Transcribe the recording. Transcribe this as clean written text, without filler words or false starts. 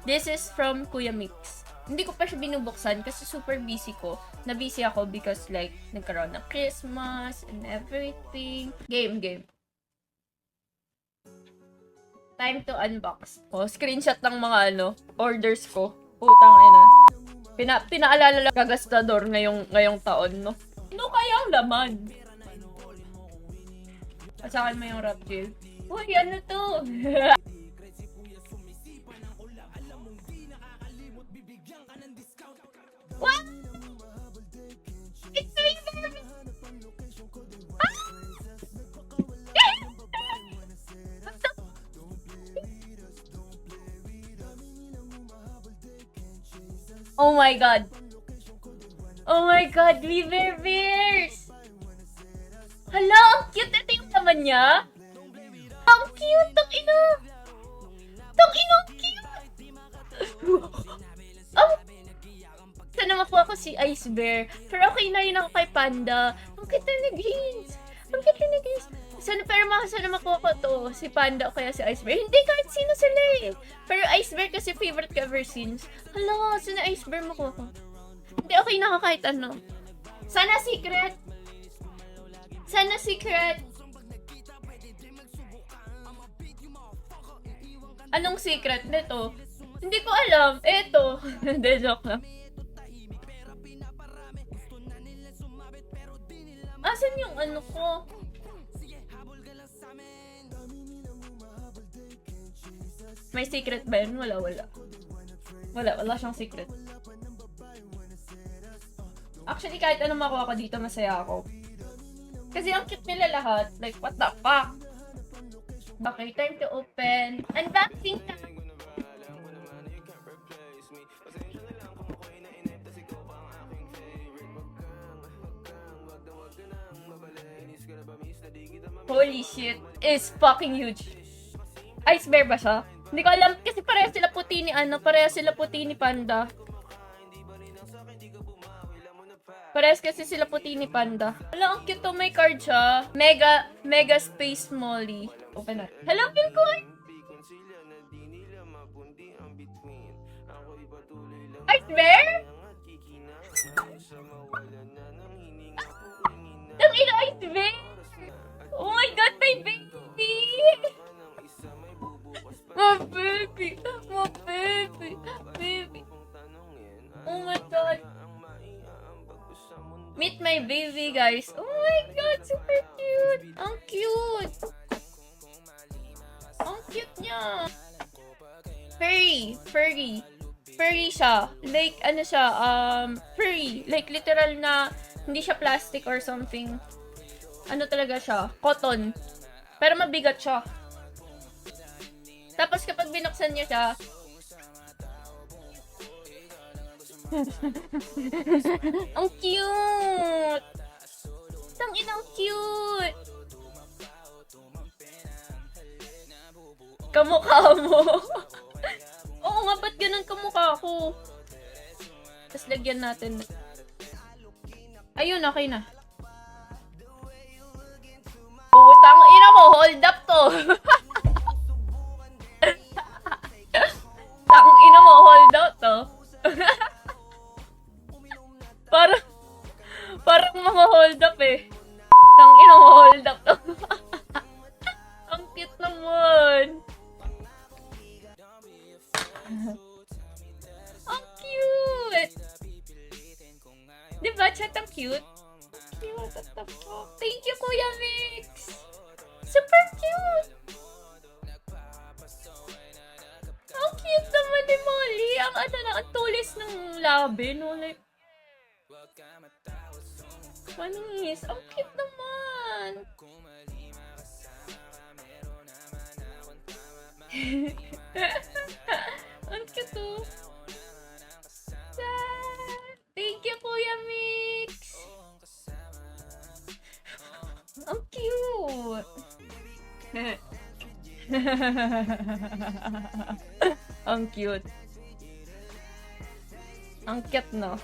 This is from Kuya Mix. Hindi ko pa siya binubuksan kasi super busy ko. Na-busy ako because like, nagkaroon ng Christmas and everything. Game. Time to unbox. Oh, screenshot ng mga orders ko. Putang ina. Pinaalala lang kagastador ngayong taon, no? Ano kaya ang laman? At sa akin mo yung rap gel. Uy, ano to? What? It's Razer! Oh my god! Oh my god, Weaver Bears! Hala, ang cute! Ito yung laman niya? Ang cute! Tang ina! Tang ina, ang cute! Sana makuha ko si Ice Bear. Pero okay na yun ako kay Panda. Ang cute na nag-hints. Ang cute na nag-hints. Sana makuha ko to. Si Panda o kaya si Ice Bear. Hindi, kahit sino sila eh. Pero Ice Bear kasi favorite ko ever since. Hala, sana Ice Bear makuha ko. Hindi, okay na ako kahit ano. Sana secret. Sana secret. Anong secret nito? Hindi ko alam. Eto. Hindi, joke lang. Asan yung ano ko? May secret ba yun? Wala. Wala siyang secret. Actually, kahit anong makuha ko dito, masaya ako. Kasi ang cute nila lahat. Like, what the fuck? Okay, time to open. Unboxing time! Holy shit, is fucking huge. Ice Bear ba siya? Hindi ko alam kasi pareha sila puti ni Panda. Parehas kasi sila puti ni Panda. Hala, ang cute to, may card siya. Mega Space Molly. Open na. Hello, feel ko! Ice Bear? Ang ina, Ice Bear! Oh my god, my baby! My baby! Baby! Oh my god! Meet my baby, guys! Oh my god, super cute! Ang cute! Ang cute niya! Furry siya. Like, ano siya, furry. Like, literal na, hindi siya plastic or something. Ano talaga siya? Cotton. Pero mabigat siya. Tapos kapag binuksan niya siya, ang cute! Ang inang cute! Kamukha mo. Oo nga, ba't ganun kamukha ko? Tapos lagyan natin. Ayun, okay na. Putang ina mo, hold up to. Tang ina mo, hold up to. Parang ma-hold up eh. Tang ina mo, hold up to. Ang cute naman. Ang cute. Diba, chat ang cute? Thank you, Kuya Mix! Super cute! Ang cute naman ni Molly! Ang tulis ng labi, no? Like, panis! Ang cute naman! Ang cute, oh! Thank you, Kuya Mix! Ang cute! Ang cute. Ang cute, no?